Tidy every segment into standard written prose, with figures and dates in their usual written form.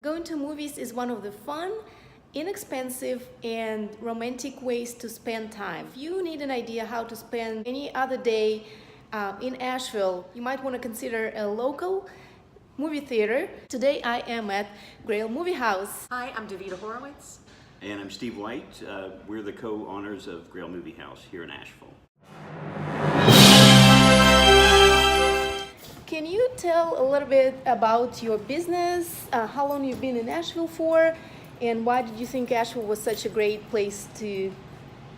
Going to movies is one of the fun, inexpensive, and romantic ways to spend time. If you need an idea how to spend any other day in Asheville, you might want to consider a local movie theater. Today I am at Grail Moviehouse. Hi, I'm Davida Horwitz. And I'm Steve White. We're the co-owners of Grail Moviehouse here in Asheville. Can you tell a little bit about your business, how long you've been in Asheville for, and why did you think Asheville was such a great place to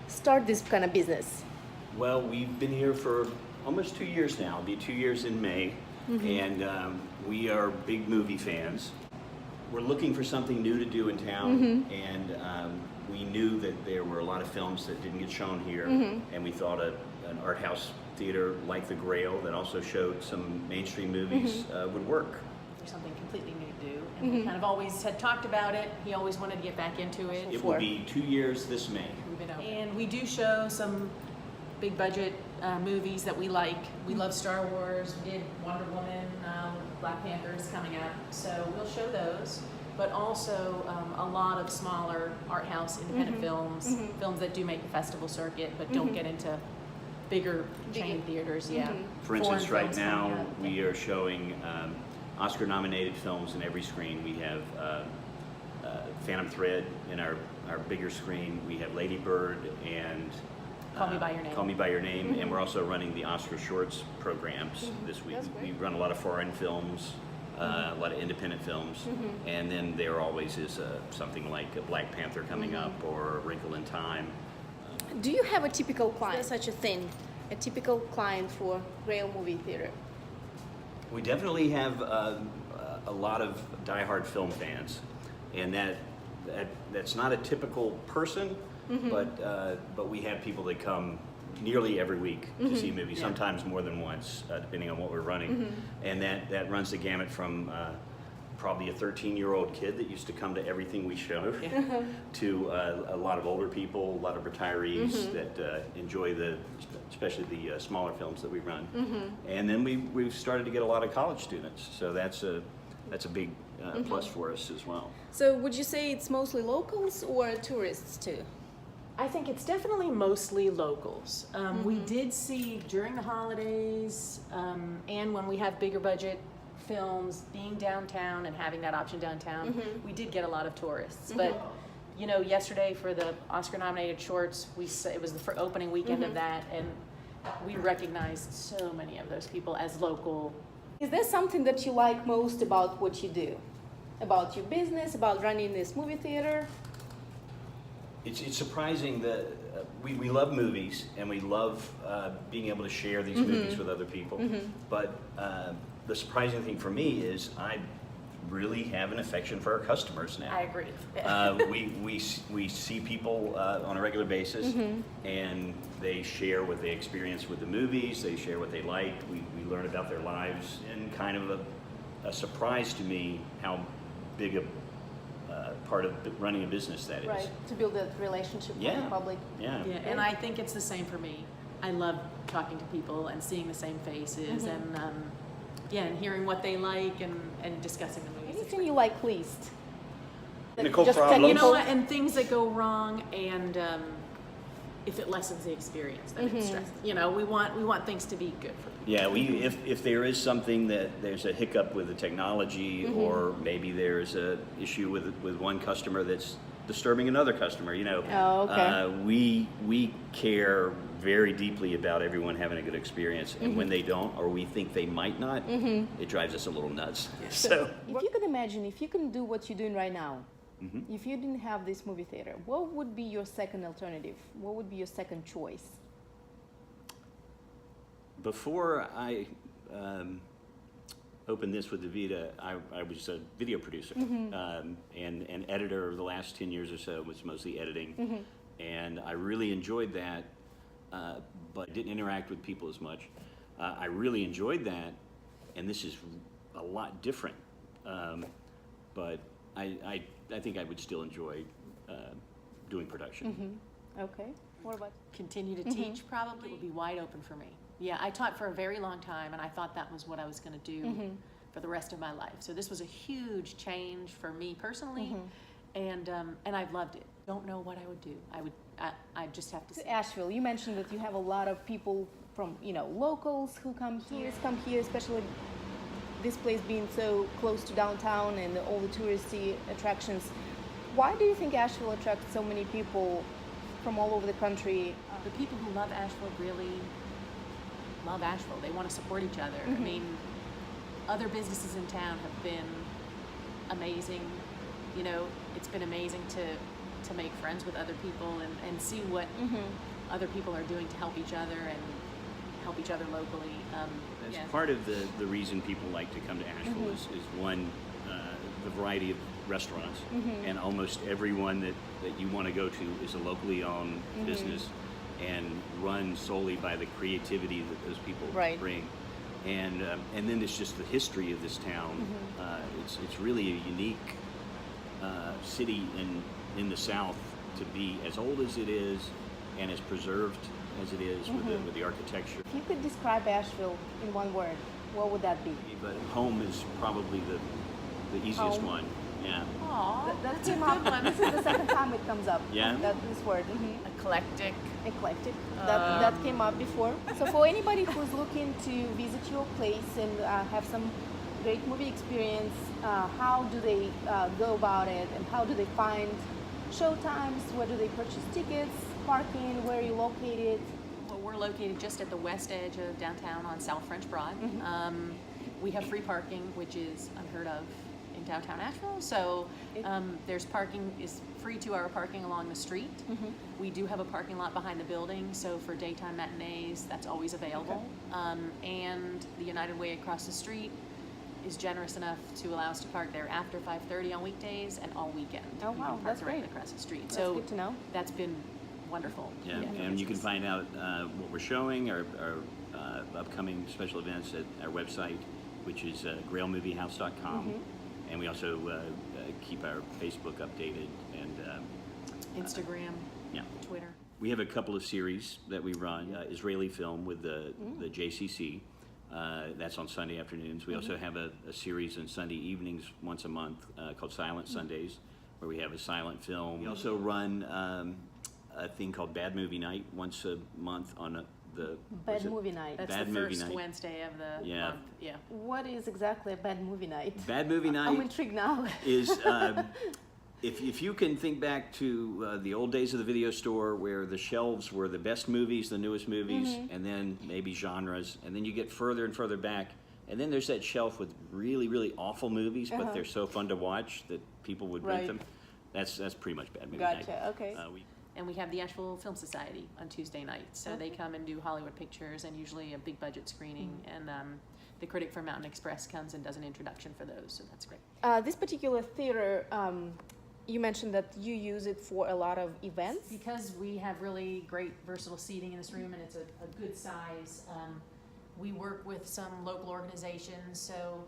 start this kind of business? Well, we've been here for almost 2 years now. It'll be 2 years in May, and we are big movie fans. We're looking for something new to do in town, and we knew that there were a lot of films that didn't get shown here, and we thought an art house theater like the Grail that also showed some mainstream movies would work. There's something completely new to do, and we kind of always had talked about it. He always wanted to get back into it. It will be 2 years this May. We've been open. And we do show some big budget movies that we like. We love Star Wars. We did Wonder Woman, Black Panther is coming up, so we'll show those. But also a lot of smaller art house independent films, films that do make the festival circuit, but don't get into bigger chain theaters. For instance, right now we are showing Oscar-nominated films in every screen. We have Phantom Thread in our bigger screen. We have Lady Bird and Call Me By Your Name. Call Me By Your Name, and we're also running the Oscar Shorts programs this week. We run a lot of foreign films, a lot of independent films, and then there always is something like a Black Panther coming up or A Wrinkle in Time. Do you have a typical client? Is there such a thing, a typical client for Grail Movie Theater? We definitely have a lot of diehard film fans, and that's not a typical person, but we have people that come nearly every week to see movies, sometimes more than once, depending on what we're running, and that runs the gamut from probably a 13-year-old kid that used to come to everything we show, to a lot of older people, a lot of retirees that enjoy especially the smaller films that we run. And then we've started to get a lot of college students, so that's a big plus for us as well. So would you say it's mostly locals or tourists too? I think it's definitely mostly locals. We did see during the holidays and when we have bigger budget films, being downtown and having that option downtown, we did get a lot of tourists. But you know, yesterday for the Oscar-nominated shorts, it was the opening weekend of that, and we recognized so many of those people as local. Is there something that you like most about what you do? About your business, about running this movie theater? It's surprising that we love movies, and we love being able to share these movies with other people, but the surprising thing for me is I really have an affection for our customers now. I agree. We see people on a regular basis, and they share what they experience with the movies. They share what they like. We learn about their lives, and kind of a surprise to me how big a part of running a business that is. Right, to build that relationship with the public. Yeah, and I think it's the same for me. I love talking to people and seeing the same faces, and and hearing what they like and discussing the movies. Anything you like least? Nicole, Just problems? You know what? And things that go wrong, and if it lessens the experience, then it's stressful. You know, we want things to be good for people. Yeah, if there is something that there's a hiccup with the technology, or maybe there's a issue with one customer that's disturbing another customer, you know, we care very deeply about everyone having a good experience, and when they don't, or we think they might not, it drives us a little nuts. So, if you could imagine, if you can do what you're doing right now, if you didn't have this movie theater, what would be your second alternative? What would be your second choice? before I opened this with Davida, I was a video producer and editor of the last 10 years or so. Was mostly editing, and I really enjoyed that, but didn't interact with people as much. I really enjoyed that, and this is a lot different, but I think I would still enjoy doing production. Okay. What about continue to teach? Probably would be wide open for me. Yeah, I taught for a very long time, and I thought that was what I was going to do for the rest of my life. So this was a huge change for me personally, and I've loved it. Don't know what I would do. I just have to say. Asheville, you mentioned that you have a lot of people from, locals who come here, especially this place being so close to downtown and all the touristy attractions. Why do you think Asheville attracts so many people from all over the country? The people who love Asheville really love Asheville. They want to support each other. I mean, other businesses in town have been amazing. It's been amazing to make friends with other people and see what other people are doing to help each other and help each other locally. That's part of the reason people like to come to Asheville is one, the variety of restaurants, and almost everyone that you want to go to is a locally owned business and run solely by the creativity that those people bring. And then it's just the history of this town. It's really a unique city in the South to be as old as it is and as preserved as it is with the architecture. If you could describe Asheville in one word, what would that be? But home is probably the easiest one. Yeah. Aww, That came up. This is the second time it comes up. Yeah? This word. eclectic. Eclectic. That came up before. So for anybody who's looking to visit your place and have some great movie experience, how do they go about it, and how do they find showtimes? Where do they purchase tickets? Parking? Where are you located? Well, we're located just at the west edge of downtown on South French Broad. We have free parking, which is unheard of in downtown Asheville. So there's parking, is free 2-hour parking along the street. We do have a parking lot behind the building, so for daytime matinees, that's always available. And the United Way across the street is generous enough to allow us to park there after 5:30 on weekdays and all weekend. Oh, wow, that's great. Across the street. That's good to know. That's been wonderful. Yeah, and you can find out what we're showing, our upcoming special events at our website, which is grailmoviehouse.com. And we also keep our Facebook updated and Instagram, Twitter. We have a couple of series that we run. Israeli film with the JCC. That's on Sunday afternoons. We also have a series on Sunday evenings once a month called Silent Sundays, where we have a silent film. We also run a thing called Bad Movie Night once a month on the Bad movie night. That's Bad the Movie first Night. Wednesday of the month. Yeah. What is exactly a bad movie night? Bad Movie Night. I'm intrigued now. Is if you can think back to the old days of the video store where the shelves were the best movies, the newest movies, and then maybe genres, and then you get further and further back, and then there's that shelf with really, really awful movies, but they're so fun to watch that people would rent them. That's pretty much Bad Movie Night. Gotcha, okay. And we have the Asheville Film Society on Tuesday nights. So they come and do Hollywood pictures and usually a big budget screening. And the critic from Mountain Express comes and does an introduction for those, so that's great. This particular theater, you mentioned that you use it for a lot of events. Because we have really great versatile seating in this room and it's a good size, we work with some local organizations. So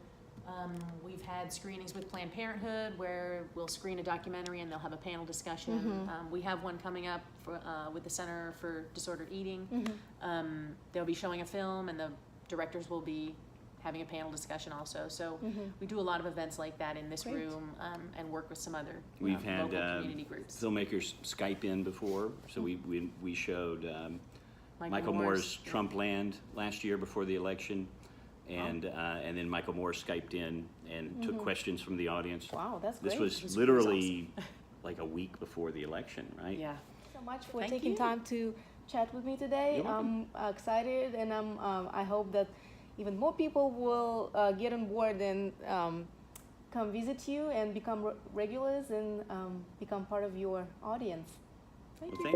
we've had screenings with Planned Parenthood where we'll screen a documentary and they'll have a panel discussion. We have one coming up for, with the Center for Disordered Eating. They'll be showing a film and the directors will be having a panel discussion also. So we do a lot of events like that in this room and work with some other We've had local community groups. filmmakers Skype in before, so we showed Michael Moore's Trumpland last year before the election. And then Michael Moore Skyped in and took questions from the audience. Wow, that's great. This was literally like a week before the election, right? Yeah. Thank you so much for taking time to chat with me today. I'm excited, and I hope that even more people will get on board and come visit you and become regulars and become part of your audience. Thank you.